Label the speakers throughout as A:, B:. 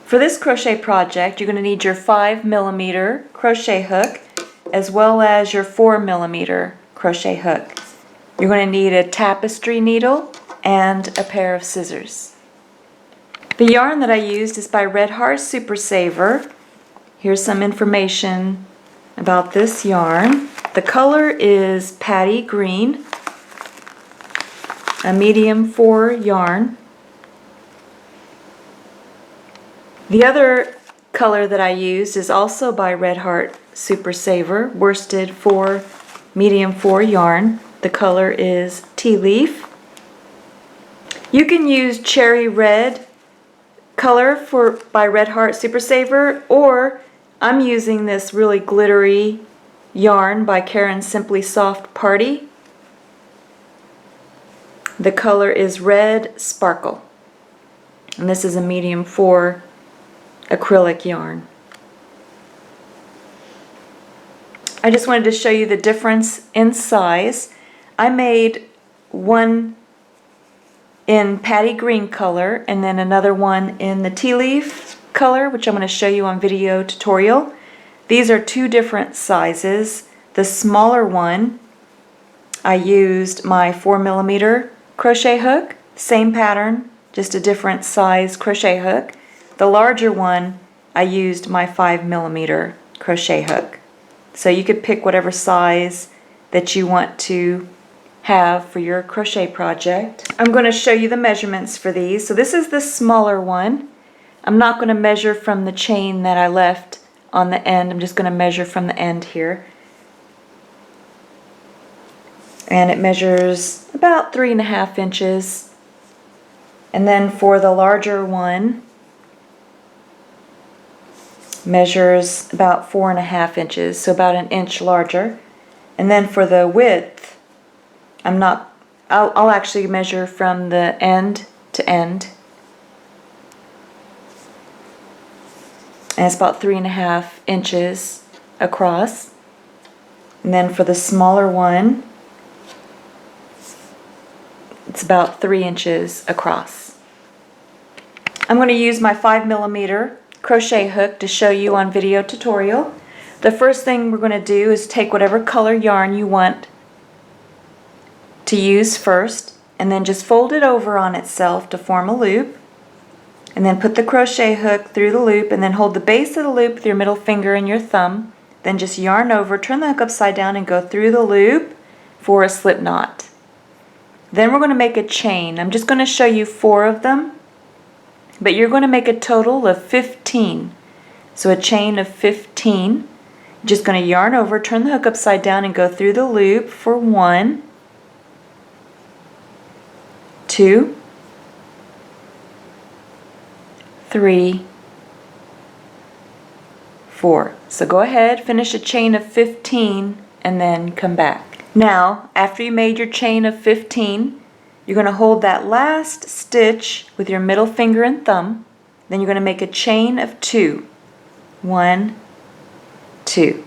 A: For this crochet project, you're going to need your 5mm crochet hook as well as your 4mm crochet hook. You're going to need a tapestry needle and a pair of scissors. The yarn that I used is by Red Heart Super Saver. Here's some information about this yarn. The color is Patty Green, a medium 4 yarn. The other color that I used is also by Red Heart Super Saver, worsted 4 medium 4 yarn. The color is Tea Leaf. You can use cherry red color by Red Heart Super Saver, or I'm using this really glittery yarn by Karen's Simply Soft Party. The color is Red Sparkle, and this is a medium 4 acrylic yarn. I just wanted to show you the difference in size. I made one in Patty Green color and then another one in the tea leaf color, which I'm going to show you on video tutorial. These are two different sizes. The smaller one, I used my 4mm crochet hook, same pattern, just a different size crochet hook. The larger one, I used my 5mm crochet hook. So you could pick whatever size that you want to have for your crochet project. I'm going to show you the measurements for these. So this is the smaller one. I'm not going to measure from the chain that I left on the end. I'm just going to measure from the end here. And it measures about 3.5 inches. And then for the larger one, measures about 4.5 inches, so about 1 inch larger. And then for the width, I'll actually measure from the end to end. And it's about 3.5 inches across. And then for the smaller one, it's about 3 inches across. I'm going to use my 5mm crochet hook to show you on video tutorial. The first thing we're going to do is take whatever color yarn you want to use first, and then just fold it over on itself to form a loop, and then put the crochet hook through the loop, and then hold the base of the loop with your middle finger and your thumb. Then just yarn over, turn the hook upside down, and go through the loop for a slip knot. Then we're going to make a chain. I'm just going to show you 4 of them, but you're going to make a total of 15. So a chain of 15. You're just going to yarn over, turn the hook upside down, and go through the loop for 1, 2, 3, 4. So go ahead, finish a chain of 15, and then come back. Now, after you made your chain of 15, you're going to hold that last stitch with your middle finger and thumb. Then you're going to make a chain of 2. 1, 2.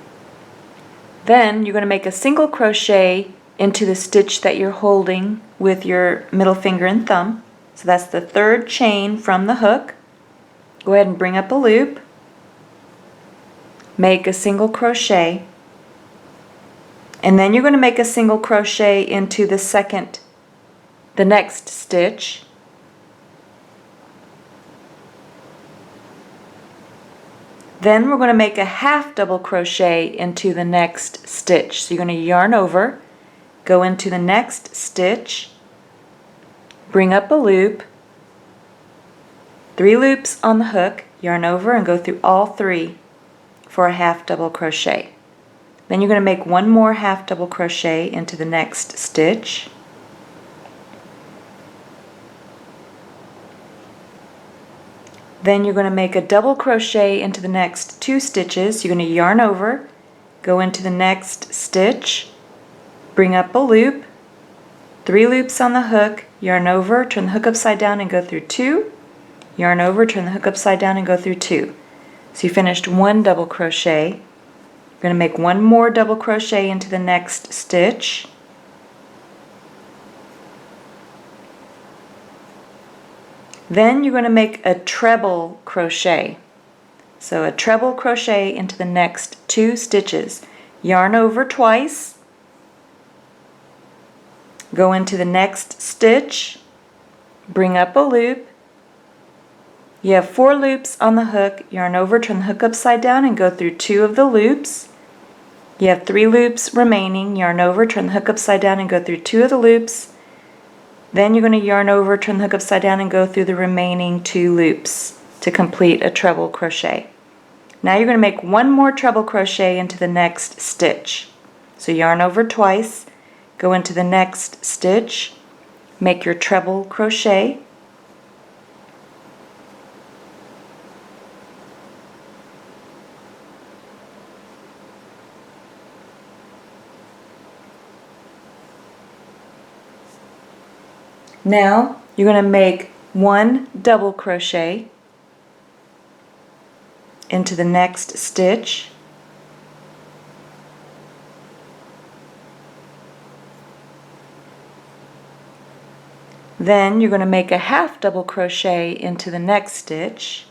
A: Then you're going to make a single crochet into the stitch that you're holding with your middle finger and thumb. So that's the 3rd chain from the hook. Go ahead and bring up a loop. Make a single crochet. And then you're going to make a single crochet into the next stitch. Then we're going to make a half double crochet into the next stitch. So you're going to yarn over, go into the next stitch, bring up a loop, 3 loops on the hook, yarn over and go through all 3 for a half double crochet. Then you're going to make 1 more half double crochet into the next stitch. Then you're going to make a double crochet into the next 2 stitches. You're going to yarn over, go into the next stitch, bring up a loop, 3 loops on the hook, yarn over, turn the hook upside down and go through 2, yarn over, turn the hook upside down and go through 2. So you finished 1 double crochet. You're going to make 1 more double crochet into the next stitch. Then you're going to make a treble crochet. So a treble crochet into the next 2 stitches. Yarn over twice, go into the next stitch, bring up a loop. You have 4 loops on the hook, yarn over, turn the hook upside down and go through 2 of the loops. You have 3 loops remaining, yarn over, turn the hook upside down and go through 2 of the loops. Then you're going to yarn over, turn the hook upside down and go through the remaining 2 loops to complete a treble crochet. Now you're going to make 1 more treble crochet into the next stitch. So yarn over twice, go into the next stitch, make your treble crochet. Now you're going to make 1 double crochet into the next stitch. Then you're going to make a half double crochet into the next stitch.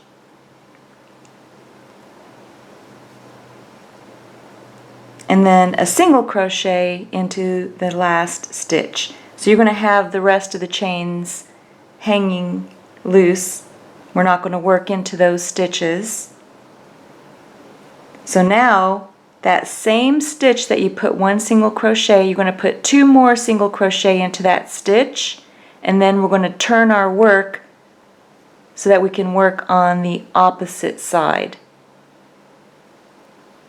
A: And then a single crochet into the last stitch. So you're going to have the rest of the chains hanging loose. We're not going to work into those stitches. So now that same stitch that you put 1 single crochet, you're going to put 2 more single crochet into that stitch, and then we're going to turn our work so that we can work on the opposite side.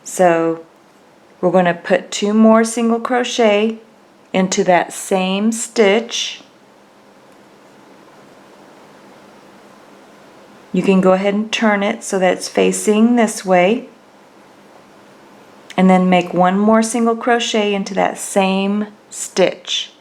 A: So we're going to put 2 more single crochet into that same stitch. You can go ahead and turn it so that it's facing this way, and then make 1 more single crochet into that same stitch.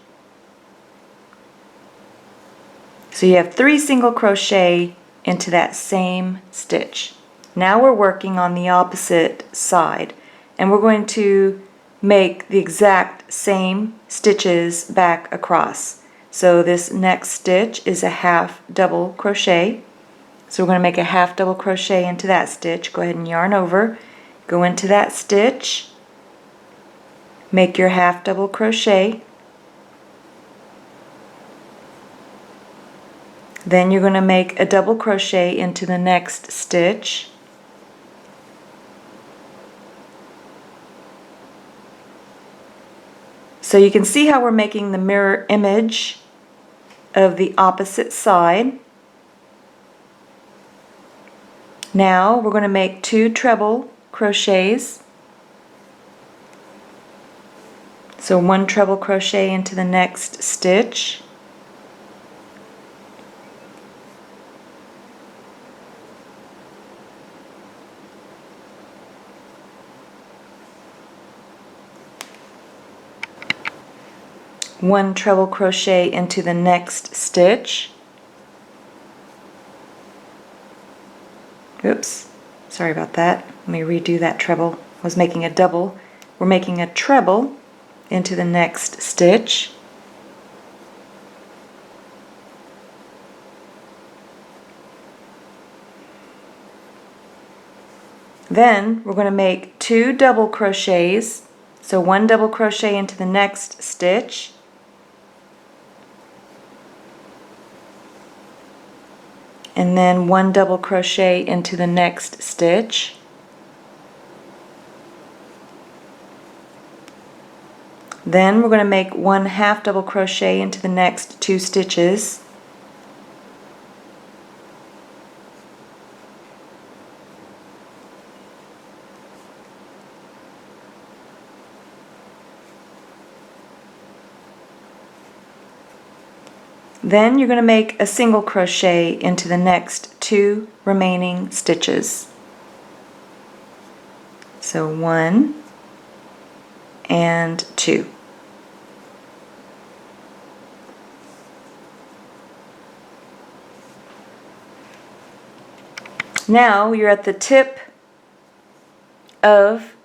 A: So you have 3 single crochet into that same stitch. Now we're working on the opposite side, and we're going to make the exact same stitches back across. So this next stitch is a half double crochet. So we're going to make a half double crochet into that stitch. Go ahead and yarn over, go into that stitch, make your half double crochet. Then you're going to make a double crochet into the next stitch. So you can see how we're making the mirror image of the opposite side. Now we're going to make 2 treble crochets. So 1 treble crochet into the next stitch. One treble crochet into the next stitch. Oops, sorry about that. Let me redo that treble. I was making a double. We're making a treble into the next stitch. Then we're going to make 2 double crochets. So 1 double crochet into the next stitch. And then 1 double crochet into the next stitch. Then we're going to make 1 half double crochet into the next 2 stitches. Then you're going to make a single crochet into the next 2 remaining stitches. So 1 and 2. Now you're at the tip of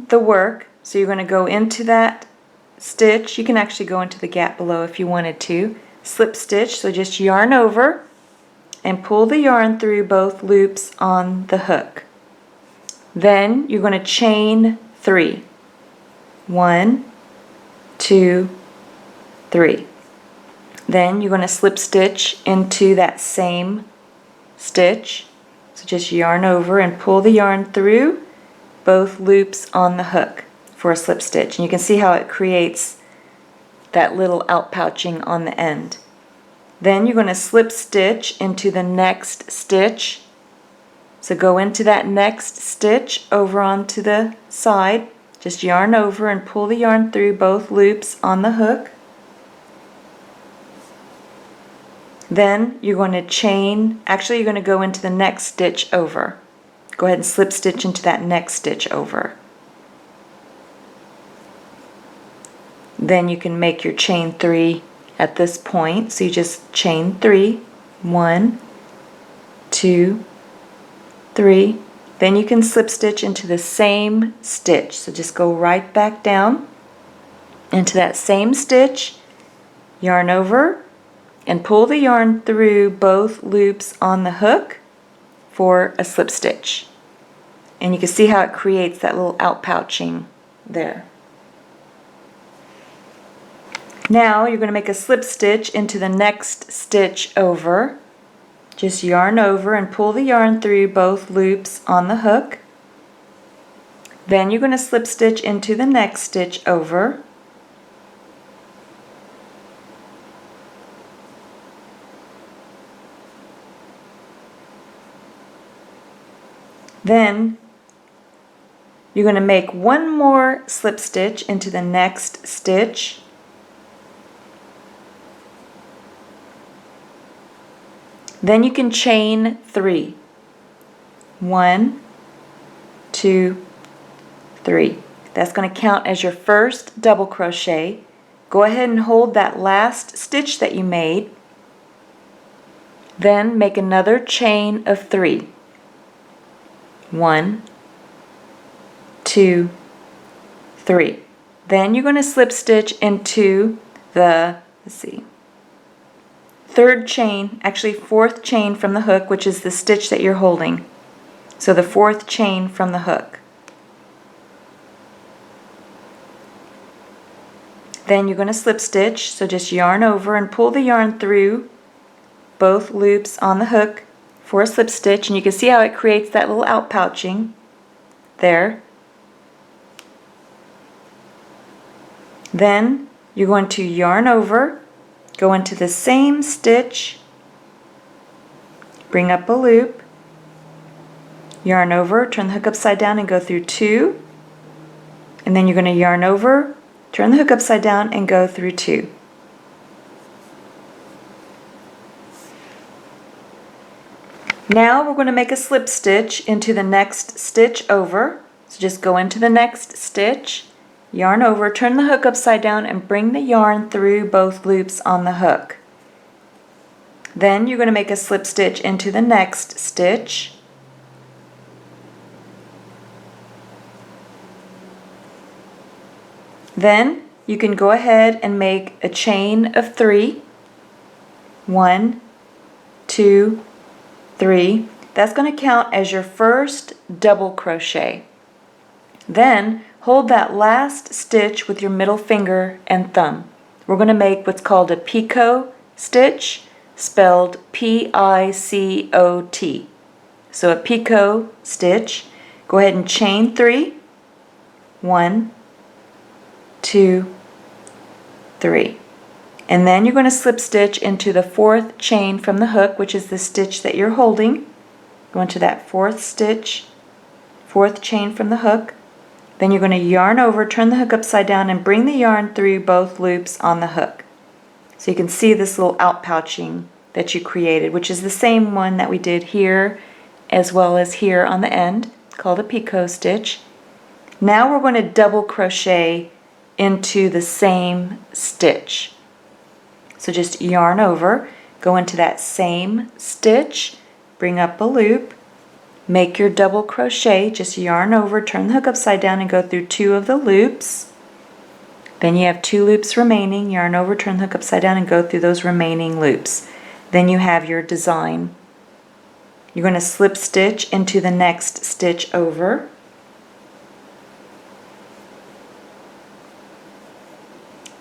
A: the work, so you're going to go into that stitch. You can actually go into the gap below if you wanted to. Slip stitch, so just yarn over, and pull the yarn through both loops on the hook. Then you're going to chain 3. 1, 2, 3. Then you're going to slip stitch into that same stitch. So just yarn over and pull the yarn through both loops on the hook for a slip stitch. And you can see how it creates that little outpouching on the end. Then you're going to slip stitch into the next stitch. So go into that next stitch over onto the side. Just yarn over and pull the yarn through both loops on the hook. Then you're going to chain, actually you're going to go into the next stitch over. Go ahead and slip stitch into that next stitch over. Then you can make your chain 3 at this point. So you just chain 3. 1, 2, 3. Then you can slip stitch into the same stitch. So just go right back down into that same stitch, yarn over, and pull the yarn through both loops on the hook for a slip stitch. And you can see how it creates that little outpouching there. Now you're going to make a slip stitch into the next stitch over. Just yarn over and pull the yarn through both loops on the hook. Then you're going to slip stitch into the next stitch over. Then you're going to make one more slip stitch into the next stitch. Then you can chain 3. 1, 2, 3. That's going to count as your first double crochet. Go ahead and hold that last stitch that you made. Then make another chain of 3. 1, 2, 3. Then you're going to slip stitch into the, third chain, actually fourth chain from the hook, which is the stitch that you're holding. So the fourth chain from the hook. Then you're going to slip stitch, so just yarn over and pull the yarn through both loops on the hook for a slip stitch, and you can see how it creates that little outpouching there. Then you're going to yarn over, go into the same stitch, bring up a loop, yarn over, turn the hook upside down and go through 2, and then you're going to yarn over, turn the hook upside down and go through 2. Now we're going to make a slip stitch into the next stitch over. So just go into the next stitch, yarn over, turn the hook upside down and bring the yarn through both loops on the hook. Then you're going to make a slip stitch into the next stitch. Then you can go ahead and make a chain of 3. 1, 2, 3. That's going to count as your first double crochet. Then hold that last stitch with your middle finger and thumb. We're going to make what's called a picot stitch, spelled P-I-C-O-T. So a picot stitch. Go ahead and chain 3. 1, 2, 3. And then you're going to slip stitch into the fourth chain from the hook, which is the stitch that you're holding. Go into that fourth stitch, fourth chain from the hook. Then you're going to yarn over, turn the hook upside down, and bring the yarn through both loops on the hook. So you can see this little outpouching that you created, which is the same one that we did here as well as here on the end, called a picot stitch. Now we're going to double crochet into the same stitch. So just yarn over, go into that same stitch, bring up a loop, make your double crochet, just yarn over, turn the hook upside down and go through 2 of the loops. Then you have 2 loops remaining, yarn over, turn the hook upside down and go through those remaining loops. Then you have your design You're going to slip stitch into the next stitch over.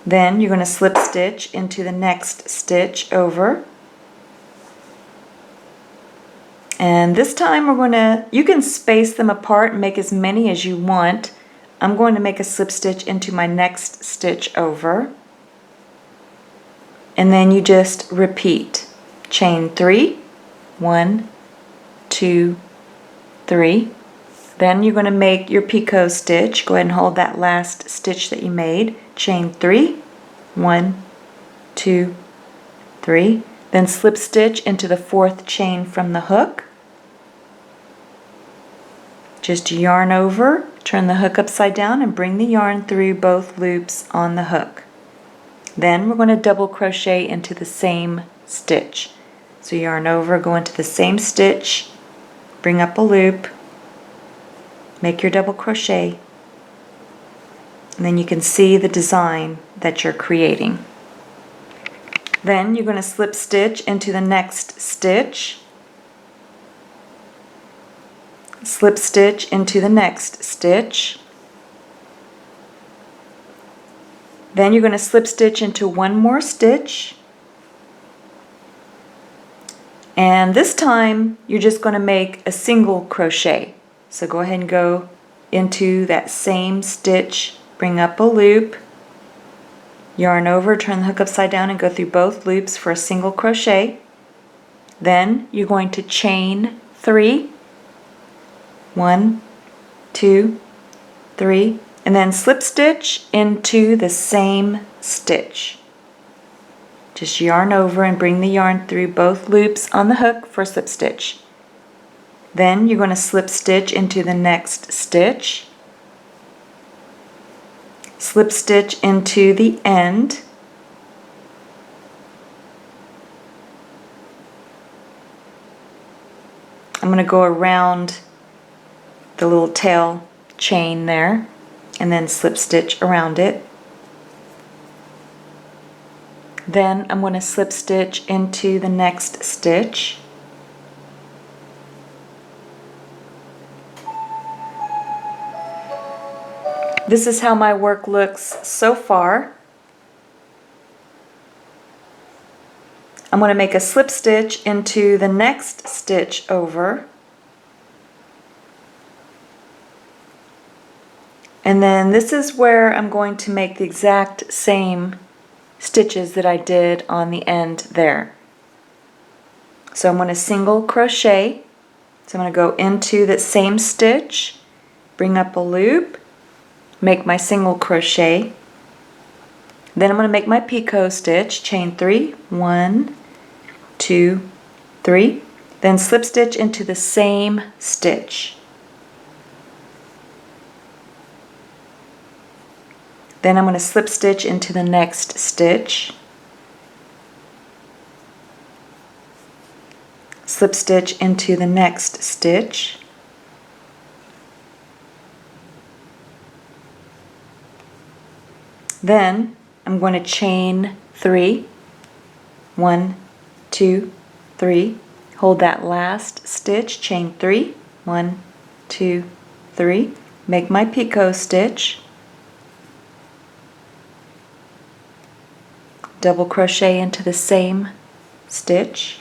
A: Then you're going to slip stitch into the next stitch over. And this time we're going to, you can space them apart and make as many as you want. I'm going to make a slip stitch into my next stitch over. And then you just repeat. Chain 3, 1, 2, 3. Then you're going to make your picot stitch. Go ahead and hold that last stitch that you made. Chain 3, 1, 2, 3. Then slip stitch into the 4th chain from the hook. Just yarn over, turn the hook upside down, and bring the yarn through both loops on the hook. Then we're going to double crochet into the same stitch. So yarn over, go into the same stitch, bring up a loop, make your double crochet, and then you can see the design that you're creating. Then you're going to slip stitch into the next stitch, slip stitch into the next stitch. Then you're going to slip stitch into one more stitch. And this time you're just going to make a single crochet. So go ahead and go into that same stitch, bring up a loop, yarn over, turn the hook upside down, and go through both loops for a single crochet. Then you're going to chain 3, 1, 2, 3, and then slip stitch into the same stitch. Just yarn over and bring the yarn through both loops on the hook for a slip stitch. Then you're going to slip stitch into the next stitch, slip stitch into the end, I'm going to go around the little tail chain there and then slip stitch around it. Then I'm going to slip stitch into the next stitch. This is how my work looks so far. I'm going to make a slip stitch into the next stitch over. And then this is where I'm going to make the exact same stitches that I did on the end there. So I'm going to single crochet. So I'm going to go into that same stitch, bring up a loop, make my single crochet. Then I'm going to make my picot stitch, chain 3, 1, 2, 3. Then slip stitch into the same stitch. Then I'm going to slip stitch into the next stitch, slip stitch into the next stitch, then I'm going to chain 3, 1, 2, 3, hold that last stitch, chain 3, 1, 2, 3, make my picot stitch, double crochet into the same stitch,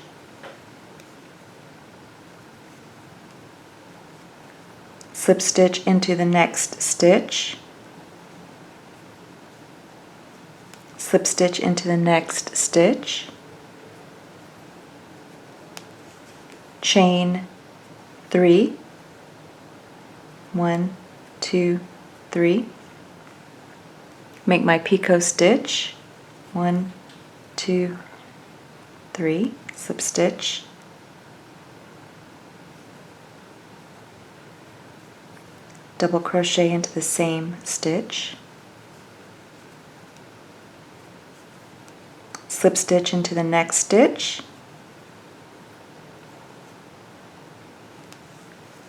A: slip stitch into the next stitch, slip stitch into the next stitch, chain 3, 1, 2, 3, make my picot stitch, 1, 2, 3, slip stitch, double crochet into the same stitch, slip stitch into the next stitch,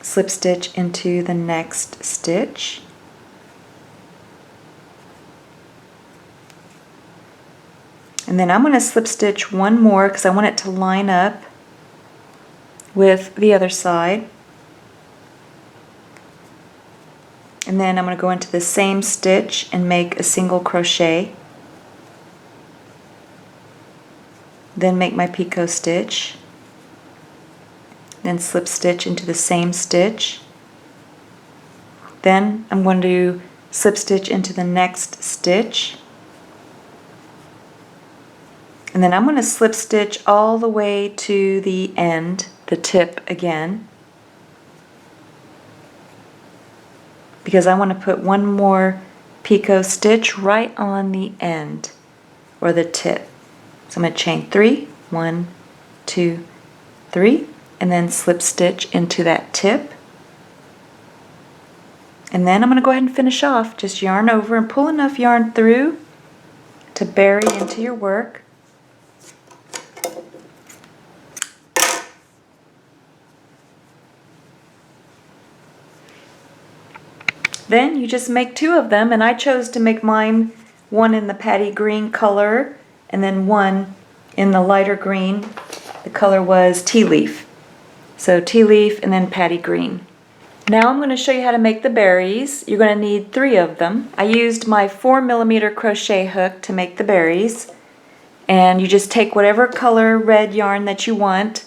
A: slip stitch into the next stitch, and then I'm going to slip stitch one more because I want it to line up with the other side. And then I'm going to go into the same stitch and make a single crochet. Then make my picot stitch. Then slip stitch into the same stitch. Then I'm going to slip stitch into the next stitch. And then I'm going to slip stitch all the way to the end, the tip again, because I want to put one more picot stitch right on the end or the tip. So I'm going to chain 3, 1, 2, 3, and then slip stitch into that tip. And then I'm going to go ahead and finish off. Just yarn over and pull enough yarn through to bury into your work. Then you just make 2 of them, and I chose to make mine one in the patty green color and then one in the lighter green. The color was tea leaf. So tea leaf and then patty green. Now I'm going to show you how to make the berries. You're going to need 3 of them. I used my 4mm crochet hook to make the berries. And you just take whatever color red yarn that you want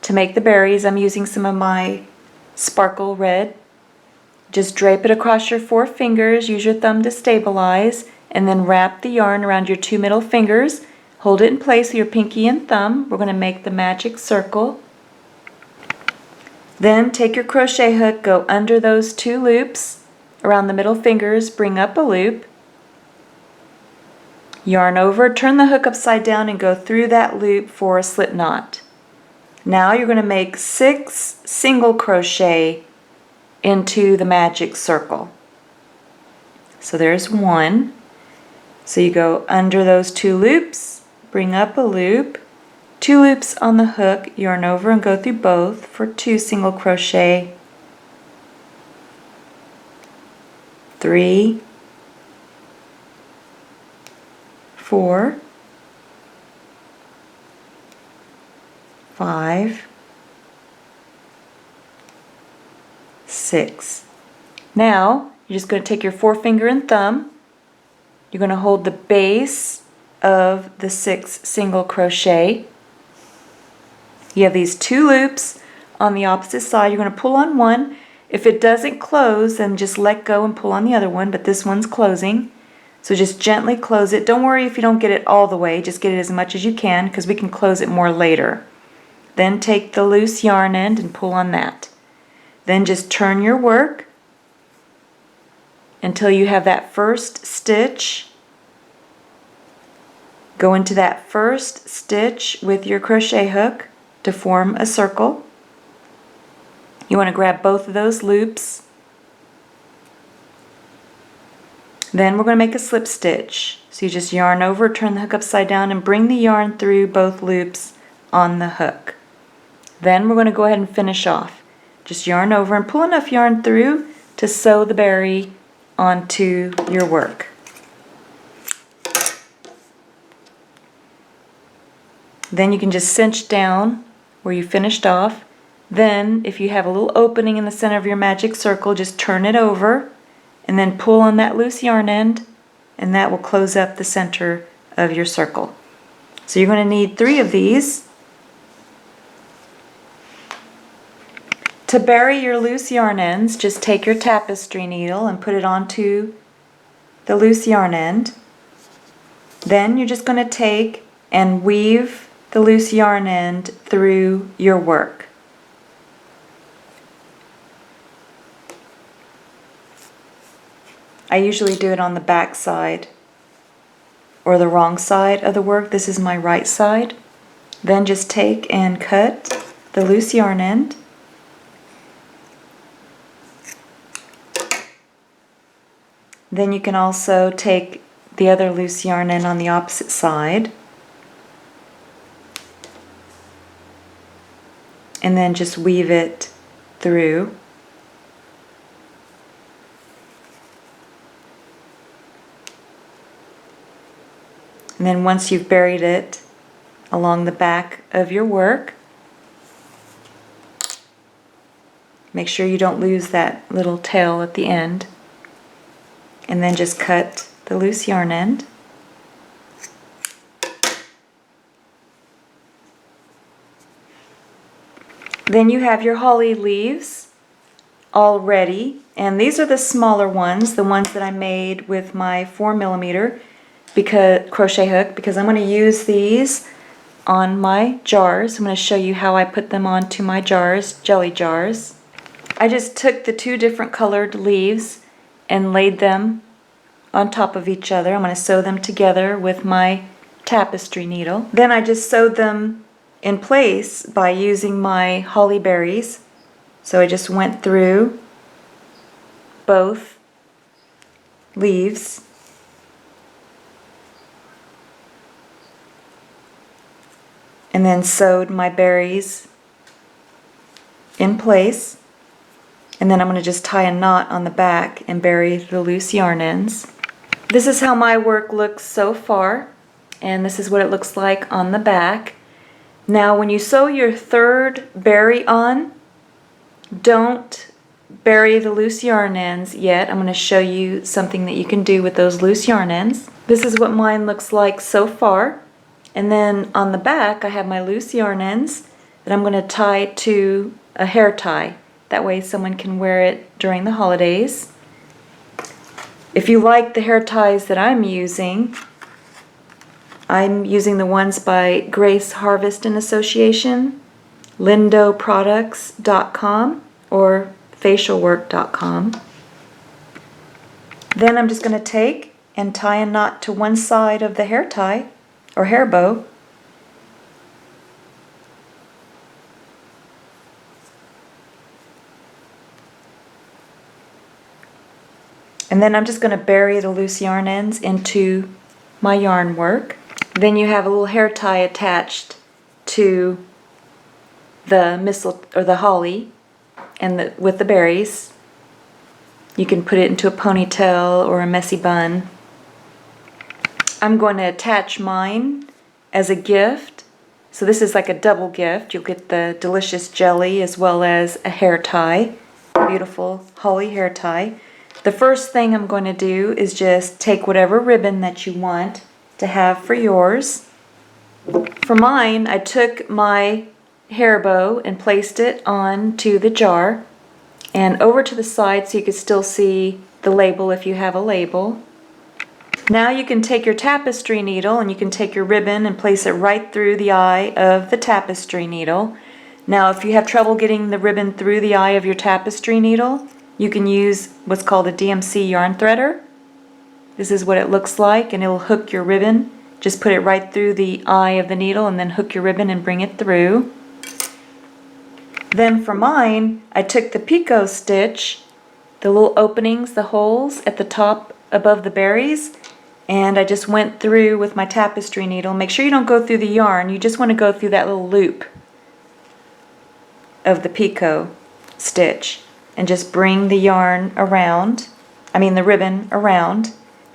A: to make the berries. I'm using some of my sparkle red. Just drape it across your 4 fingers, use your thumb to stabilize, and then wrap the yarn around your 2 middle fingers. Hold it in place with your pinky and thumb. We're going to make the magic circle. Then take your crochet hook, go under those 2 loops around the middle fingers, bring up a loop, yarn over, turn the hook upside down and go through that loop for a slip knot. Now you're going to make 6 single crochet into the magic circle. So there's 1. So you go under those 2 loops, bring up a loop, 2 loops on the hook, yarn over and go through both for 2 single crochet, 3, 4, 5, 6. Now you're just going to take your forefinger and thumb. You're going to hold the base of the 6 single crochet. You have these 2 loops on the opposite side. You're going to pull on one. If it doesn't close, then just let go and pull on the other one, but this one's closing. So just gently close it. Don't worry if you don't get it all the way. Just get it as much as you can because we can close it more later. Then take the loose yarn end and pull on that. Then just turn your work until you have that first stitch. Go into that first stitch with your crochet hook to form a circle. You want to grab both of those loops. Then we're going to make a slip stitch. So you just yarn over, turn the hook upside down, and bring the yarn through both loops on the hook. Then we're going to go ahead and finish off. Just yarn over and pull enough yarn through to sew the berry onto your work. Then you can just cinch down where you finished off. Then if you have a little opening in the center of your magic circle, just turn it over and then pull on that loose yarn end, and that will close up the center of your circle. So you're going to need 3 of these. To bury your loose yarn ends, just take your tapestry needle and put it onto the loose yarn end. Then you're just going to take and weave the loose yarn end through your work. I usually do it on the back side or the wrong side of the work. This is my right side. Then just take and cut the loose yarn end. Then you can also take the other loose yarn end on the opposite side. And then just weave it through. And then once you've buried it along the back of your work, Make sure you don't lose that little tail at the end. And then just cut the loose yarn end. Then you have your holly leaves all ready, and these are the smaller ones, the ones that I made with my 4mm crochet hook, because I'm going to use these on my jars. I'm going to show you how I put them onto my jars, jelly jars. I just took the two different colored leaves and laid them on top of each other. I'm going to sew them together with my tapestry needle. Then I just sewed them in place by using my holly berries. So I just went through both leaves and then sewed my berries in place. And then I'm going to just tie a knot on the back and bury the loose yarn ends. This is how my work looks so far, and this is what it looks like on the back. Now when you sew your third berry on, don't bury the loose yarn ends yet. I'm going to show you something that you can do with those loose yarn ends. This is what mine looks like so far. And then on the back I have my loose yarn ends that I'm going to tie to a hair tie. That way someone can wear it during the holidays. If you like the hair ties that I'm using the ones by Grace Harvest and Association, lindoproducts.com or facialwork.com. Then I'm just going to take and tie a knot to one side of the hair tie or hair bow. And then I'm just going to bury the loose yarn ends into my yarn work. Then you have a little hair tie attached to the mistletoe or the holly and with the berries. You can put it into a ponytail or a messy bun. I'm going to attach mine as a gift. So this is like a double gift. You'll get the delicious jelly as well as a hair tie. Beautiful holly hair tie. The first thing I'm going to do is just take whatever ribbon that you want to have for yours. For mine, I took my hair bow and placed it onto the jar and over to the side so you could still see the label if you have a label. Now you can take your tapestry needle and you can take your ribbon and place it right through the eye of the tapestry needle. Now if you have trouble getting the ribbon through the eye of your tapestry needle, you can use what's called a DMC yarn threader. This is what it looks like, and it'll hook your ribbon. Just put it right through the eye of the needle and then hook your ribbon and bring it through. Then for mine, I took the picot stitch, the little openings, the holes at the top above the berries, and I just went through with my tapestry needle. Make sure you don't go through the yarn, you just want to go through that little loop of the picot stitch and just bring the yarn around, the ribbon around.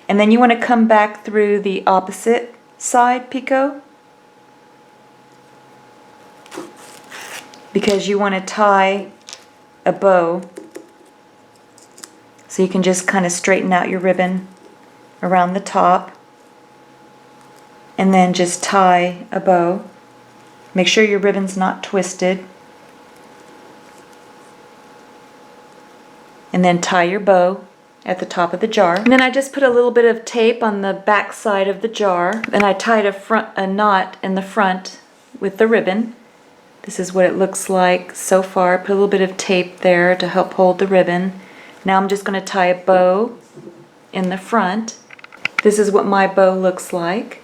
A: And then you want to come back through the opposite side picot because you want to tie a bow, so you can just kind of straighten out your ribbon around the top and then just tie a bow. Make sure your ribbon's not twisted. And then tie your bow at the top of the jar. And then I just put a little bit of tape on the back side of the jar, and I tied a knot in the front with the ribbon. This is what it looks like so far. Put a little bit of tape there to help hold the ribbon. Now I'm just going to tie a bow in the front. This is what my bow looks like.